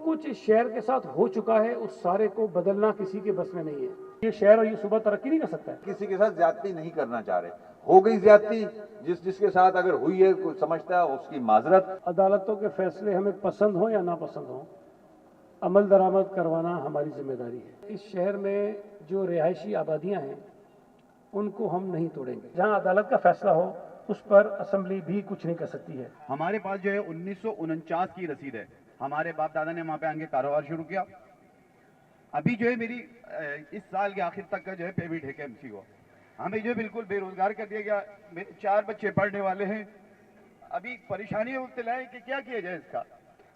कुछ इस शहर के साथ हो चुका है उस सारे को बदलना किसी के बस में नहीं है। ये शहर और ये सूबा तरक्की नहीं कर सकता है। किसी के साथ ज्यादती नहीं करना चाह रहे, हो गई ज्यादती, जिसके साथ अगर हुई है कुछ समझता है उसकी माजरत। अदालतों के फैसले हमें पसंद हो या नापसंद हो, अमल दरामद करवाना हमारी जिम्मेदारी है। इस शहर में जो रिहायशी आबादियां हैं उनको हम नहीं तोड़ेंगे। जहां अदालत का फैसला हो उस पर असेंबली भी कुछ नहीं कर सकती है। हमारे पास जो है 1949 की रसीद है, हमारे बाप दादा ने वहाँ पे आके कारोबार शुरू किया। अभी जो है मेरी इस साल के आखिर तक का जो है पेमेंट है केएमसी को। हमें जो है बिल्कुल बेरोजगार कर दिया गया। मेरे 4 बच्चे पढ़ने वाले हैं, अभी परेशानी में मुब्तला है कि क्या किया जाए इसका।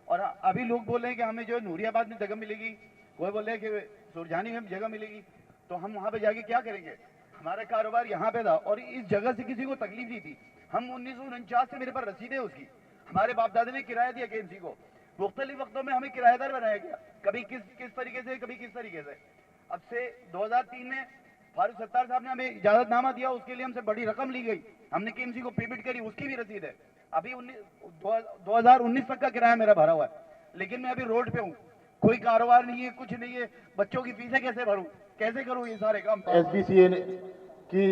और अभी लोग बोल रहे हैं कि हमें जो है नूरियाबाद में जगह मिलेगी, कोई बोल रहे हैं कि सुरजानी में जगह मिलेगी, तो हम वहाँ पे जाके क्या करेंगे। हमारा कारोबार यहाँ पे था और इस जगह से किसी को तकलीफ नहीं थी। हम 1949 से मेरे पास रसीद है उसकी। हमारे बाप दादा ने किराया दिया केएमसी को, मुख्तलिफ वक्तों में हमें किराएदार बनाया गया, कभी किस तरीके से, कभी किस तरीके से। अब से 2003 में फारूक सत्तार साहब ने हमें इजाजतनामा दिया, उसके लिए हमसे बड़ी रकम ली गई, हमने केएमसी को पेमेंट करी, उसकी भी रसीद है। अभी 2019 तक का किराया मेरा भरा हुआ है, लेकिन मैं अभी रोड पे हूँ, कोई कारोबार नहीं है, कुछ नहीं है। बच्चों की फीसें कैसे भरूं, कैसे करूं ये सारे काम। SBCA की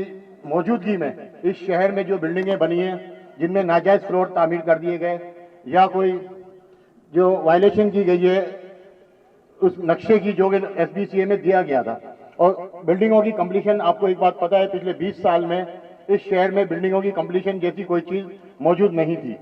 मौजूदगी में इस शहर में जो बिल्डिंगें बनी हैं जिनमें नाजायज फ्लोर तामीर कर दिए गए या कोई जो वायलेशन की गई है उस नक्शे की जो SBCA में दिया गया था, और बिल्डिंगों की कंप्लीशन, आपको एक बात पता है पिछले 20 साल में इस शहर में बिल्डिंगों की कंप्लीशन जैसी कोई चीज मौजूद नहीं थी।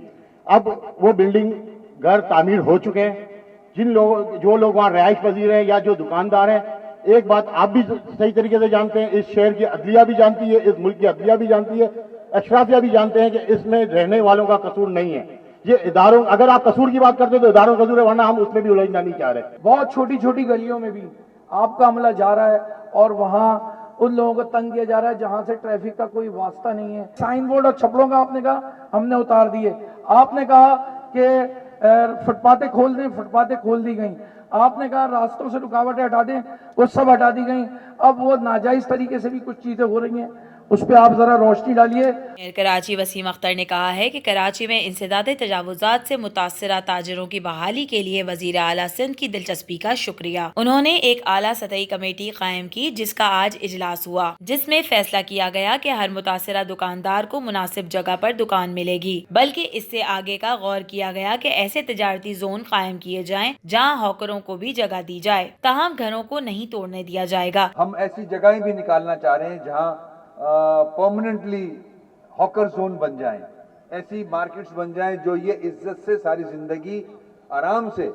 अब वो बिल्डिंग घर तामीर हो चुके हैं। जो लोग वहाँ रिहाइश पजीर हैं या जो दुकानदार हैं, एक बात आप भी सही तरीके से जानते हैं, इस शहर की अदलिया भी जानती है, इस मुल्क की अदलिया भी जानती है, अशराफिया भी जानते हैं कि इसमें रहने वालों का कसूर नहीं है। ये इदारों, अगर आप कसूर की बात करते हो तो इदारों का कसूर है, वरना हम उसमें भी उलझना नहीं चाह रहे। बहुत छोटी छोटी गलियों में भी आपका अमला जा रहा है और वहाँ उन लोगों को तंग किया जा रहा है जहां से ट्रैफिक का कोई वास्ता नहीं है। साइन बोर्ड और छपड़ों का आपने कहा हमने उतार दिए, आपने कहा कि फुटपातें खोल दें, फुटपातें खोल दी गई, आपने कहा रास्तों से रुकावटें हटा दें, वो सब हटा दी गई। अब वो नाजायज तरीके से भी कुछ चीजें हो रही हैं, उस पर आप जरा रोशनी डालिए। कराची वसीम अख्तर ने कहा है कि कराची में इंसदादे तजावुजात से मुतासरा ताजरों की बहाली के लिए वजीर आला सिंध की दिलचस्पी का शुक्रिया। उन्होंने एक आला सतही कमेटी कायम की जिसका आज इजलास हुआ, जिसमें फैसला किया गया कि हर मुतासरा दुकानदार को मुनासिब जगह पर दुकान मिलेगी, बल्कि इससे आगे का गौर किया गया कि ऐसे तजारती जोन कायम किए जाएं जहां हॉकरों को भी जगह दी जाए, ताहम घरों को नहीं तोड़ने दिया जाएगा। हम ऐसी जगहें भी निकालना चाह रहे हैं जहां परमानेंटली हॉकर जोन बन जाएं, ऐसी मार्केट्स बन जाएं जो ये इज्जत से सारी जिंदगी आराम से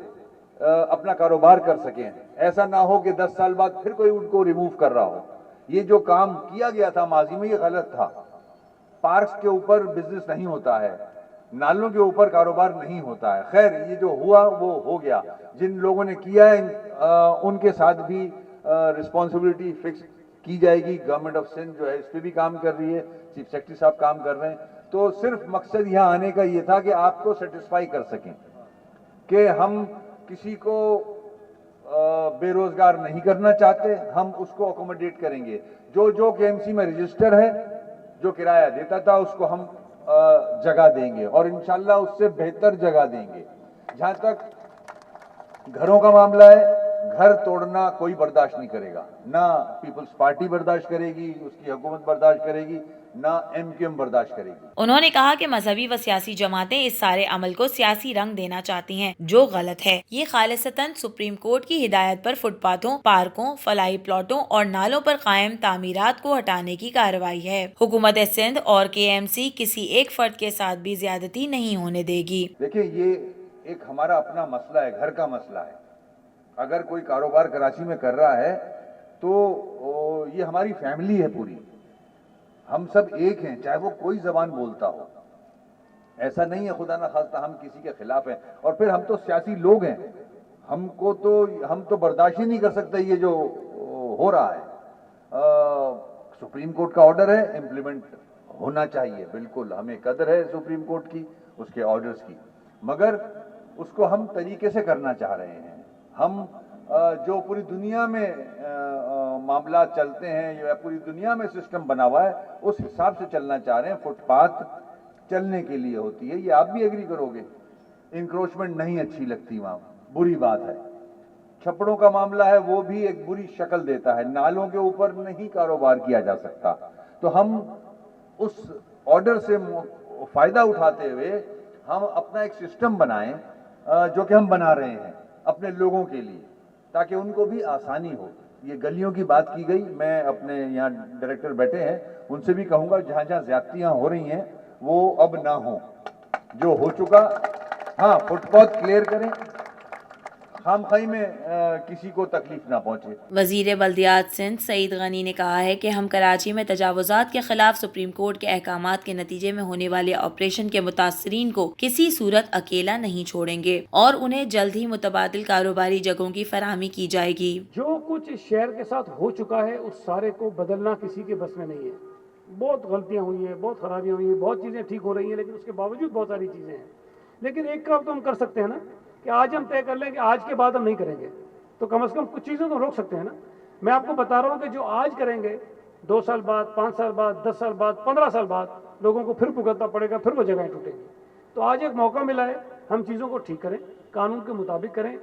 अपना कारोबार कर सकें। ऐसा ना हो कि 10 साल बाद फिर कोई उनको रिमूव कर रहा हो। ये जो काम किया गया था माजी में, ये गलत था। पार्क्स के ऊपर बिजनेस नहीं होता है, नालों के ऊपर कारोबार नहीं होता है। खैर, ये जो हुआ वो हो गया। जिन लोगों ने किया है उनके साथ भी रिस्पॉन्सिबिलिटी फिक्स की जाएगी। गवर्नमेंट ऑफ सिंध जो है इस पे भी काम कर रही है, चीफ सेक्रेटरी साहब काम कर रहे हैं। तो सिर्फ मकसद यहाँ आने का ये था कि आपको सेटिस्फाई कर सकें कि हम किसी को बेरोजगार नहीं करना चाहते, हम उसको अकोमोडेट करेंगे। जो केएमसी में रजिस्टर है, जो किराया देता था उसको हम जगह देंगे और इंशाल्लाह उससे बेहतर जगह देंगे। जहां तक घरों का मामला है, घर तोड़ना कोई बर्दाश्त नहीं करेगा, ना पीपल्स पार्टी बर्दाश्त करेगी, उसकी हुकूमत बर्दाश्त करेगी, ना MQM बर्दाश्त करेगी। उन्होंने कहा कि मजहबी व सियासी जमातें इस सारे अमल को सियासी रंग देना चाहती हैं, जो गलत है। ये खालिसतन सुप्रीम कोर्ट की हिदायत पर फुटपाथों, पार्कों, फलाई प्लॉटों और नालों पर कायम तामीरात को हटाने की कार्रवाई है। हुकूमत सिंध और KMC किसी एक फर्द के साथ भी ज्यादती नहीं होने देगी। देखिए, ये एक हमारा अपना मसला है, घर का मसला है। अगर कोई कारोबार कराची में कर रहा है तो ये हमारी फैमिली है पूरी, हम सब एक हैं, चाहे वो कोई जबान बोलता हो। ऐसा नहीं है खुदा ना खास्ता हम किसी के खिलाफ हैं। और फिर हम तो सियासी लोग हैं, हम तो बर्दाश्त ही नहीं कर सकते ये जो हो रहा है। सुप्रीम कोर्ट का ऑर्डर है, इम्प्लीमेंट होना चाहिए, बिल्कुल हमें कदर है सुप्रीम कोर्ट की, उसके ऑर्डर्स की, मगर उसको हम तरीके से करना चाह रहे हैं। हम जो पूरी दुनिया में मामला चलते हैं या पूरी दुनिया में सिस्टम बना हुआ है, उस हिसाब से चलना चाह रहे हैं। फुटपाथ चलने के लिए होती है, ये आप भी एग्री करोगे। इंक्रोचमेंट नहीं अच्छी लगती, वहाँ बुरी बात है। چھپڑوں کا معاملہ ہے وہ بھی ایک بری شکل دیتا ہے. نالوں کے اوپر نہیں کاروبار کیا جا سکتا. تو ہم اس آرڈر سے فائدہ اٹھاتے ہوئے ہم اپنا ایک سسٹم بنائیں جو کہ ہم بنا رہے ہیں اپنے لوگوں کے لیے تاکہ ان کو بھی آسانی ہو. یہ گلیوں کی بات کی گئی, میں اپنے یہاں ڈائریکٹر بیٹھے ہیں ان سے بھی کہوں گا جہاں جہاں زیادتیاں ہو رہی ہیں وہ اب نہ ہوں. جو ہو چکا ہاں فٹ پاتھ کلیئر کریں, خام خائی میں کسی کو تکلیف نہ پہنچے. وزیر بلدیات سندھ سعید غنی نے کہا ہے کہ ہم کراچی میں تجاوزات کے خلاف سپریم کورٹ کے احکامات کے نتیجے میں ہونے والے آپریشن کے متاثرین کو کسی صورت اکیلا نہیں چھوڑیں گے اور انہیں جلد ہی متبادل کاروباری جگہوں کی فراہمی کی جائے گی. جو کچھ اس شہر کے ساتھ ہو چکا ہے اس سارے کو بدلنا کسی کے بس میں نہیں ہے. بہت غلطیاں ہوئی ہیں, بہت خرابیاں ہوئی ہیں, بہت چیزیں ٹھیک ہو رہی ہیں, لیکن اس کے باوجود بہت ساری چیزیں ہیں. لیکن ایک کام تو ہم کر سکتے ہیں نا کہ آج ہم طے کر لیں کہ آج کے بعد ہم نہیں کریں گے, تو کم از کم کچھ چیزیں تو روک سکتے ہیں نا. میں آپ کو بتا رہا ہوں کہ جو آج کریں گے 2 سال بعد, 5 سال بعد, 10 سال بعد, 15 سال بعد لوگوں کو پھر بھگتنا پڑے گا, پھر وہ جگہیں ٹوٹیں گی. تو آج ایک موقع ملا ہے, ہم چیزوں کو ٹھیک کریں, قانون کے مطابق کریں.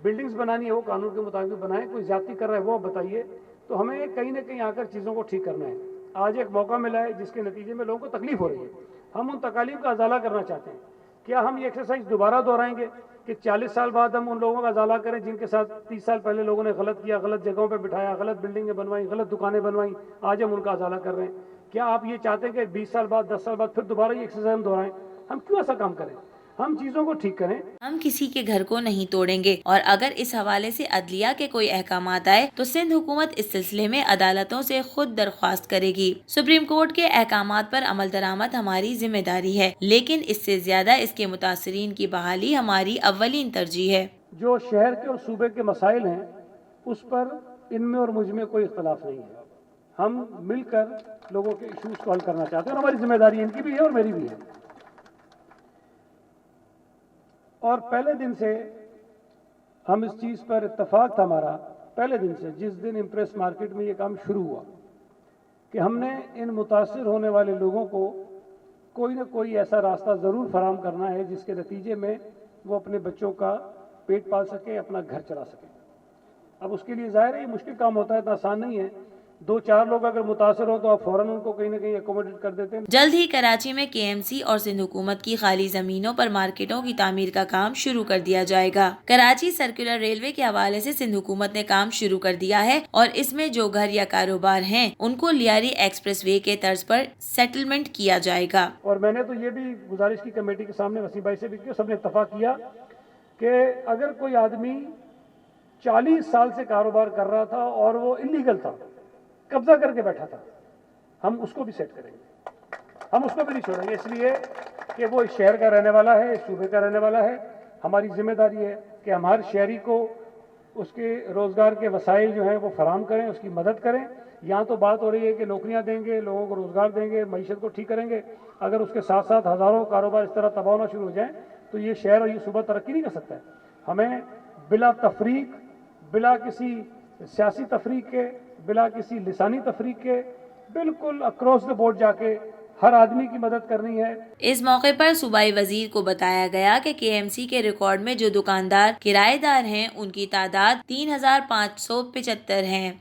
بلڈنگز بنانی ہے وہ قانون کے مطابق بنائیں, کوئی زیادتی کر رہا ہے وہ بتائیے. تو ہمیں کہیں نہ کہیں آ کر چیزوں کو ٹھیک کرنا ہے. آج ایک موقع ملا ہے جس کے نتیجے میں لوگوں کو تکلیف ہو رہی ہے. ہم ان تکالیف کا ازالہ کرنا چاہتے ہیں. کیا ہم یہ ایکسرسائز دوبارہ دہرائیں گے کہ 40 سال بعد ہم ان لوگوں کا ازالہ کریں جن کے ساتھ 30 سال پہلے لوگوں نے غلط کیا, غلط جگہوں پہ بٹھایا, غلط بلڈنگیں بنوائیں, غلط دکانیں بنوائیں, آج ہم ان کا ازالہ کر رہے ہیں. کیا آپ یہ چاہتے ہیں کہ 20 سال بعد, 10 سال بعد پھر دوبارہ یہ ایکسرسائز ہم دہرائیں؟ ہم کیوں ایسا کام کریں؟ ہم چیزوں کو ٹھیک کریں. ہم کسی کے گھر کو نہیں توڑیں گے اور اگر اس حوالے سے عدلیہ کے کوئی احکامات آئے تو سندھ حکومت اس سلسلے میں عدالتوں سے خود درخواست کرے گی. سپریم کورٹ کے احکامات پر عمل درآمد ہماری ذمہ داری ہے, لیکن اس سے زیادہ اس کے متاثرین کی بحالی ہماری اولین ترجیح ہے. جو شہر کے اور صوبے کے مسائل ہیں اس پر ان میں اور مجھ میں کوئی اختلاف نہیں ہے. ہم مل کر لوگوں کے ایشوز کو حل کرنا چاہتے ہیں اور ہماری ذمہ داری ان کی بھی ہے اور میری بھی ہے. اور پہلے دن سے ہم اس چیز پر اتفاق تھا ہمارا, پہلے دن سے جس دن امپریس مارکیٹ میں یہ کام شروع ہوا کہ ہم نے ان متاثر ہونے والے لوگوں کو کوئی نہ کوئی ایسا راستہ ضرور فراہم کرنا ہے جس کے نتیجے میں وہ اپنے بچوں کا پیٹ پال سکیں, اپنا گھر چلا سکیں. اب اس کے لیے ظاہر ہے یہ مشکل کام ہوتا ہے, اتنا آسان نہیں ہے. 2-4 لوگ اگر متاثر ہوں تو آپ فوراً ان کو کہیں نہ کہیں اکوموڈیٹ کر دیتے ہیں. جلد ہی کراچی میں KMC اور سندھ حکومت کی خالی زمینوں پر مارکیٹوں کی تعمیر کا کام شروع کر دیا جائے گا. کراچی سرکولر ریلوے کے حوالے سے سندھ حکومت نے کام شروع کر دیا ہے اور اس میں جو گھر یا کاروبار ہیں ان کو لیاری ایکسپریس وے کے طرز پر سیٹلمنٹ کیا جائے گا. اور میں نے تو یہ بھی گزارش کی کمیٹی کے سامنے, وسیم بھائی سے بھی کیا, سب نے اتفاق کیا کہ اگر کوئی آدمی 40 سال سے کاروبار کر رہا تھا اور وہ انلیگل تھا, قبضہ کر کے بیٹھا تھا, ہم اس کو بھی سیٹ کریں گے. ہم اس کو بھی نہیں چھوڑیں گے, اس لیے کہ وہ اس شہر کا رہنے والا ہے, اس صوبے کا رہنے والا ہے. ہماری ذمہ داری ہے کہ ہم ہر شہری کو اس کے روزگار کے وسائل جو ہیں وہ فراہم کریں, اس کی مدد کریں. یہاں تو بات ہو رہی ہے کہ نوکریاں دیں گے, لوگوں کو روزگار دیں گے, معیشت کو ٹھیک کریں گے. اگر اس کے ساتھ ساتھ ہزاروں کاروبار اس طرح تباہ ہونا شروع ہو جائیں تو یہ شہر اور یہ صوبہ ترقی نہیں کر سکتا ہے. ہمیں بلا تفریق, بلا کسی سیاسی تفریق کے, بلا کسی لسانی تفریق کے, بالکل اکراس دا بورڈ جا کے ہر آدمی کی مدد کرنی ہے. اس موقع پر صوبائی وزیر کو بتایا گیا کہ KMC کے ریکارڈ میں جو دکاندار کرایہ دار ہیں ان کی تعداد 3575 ہیں.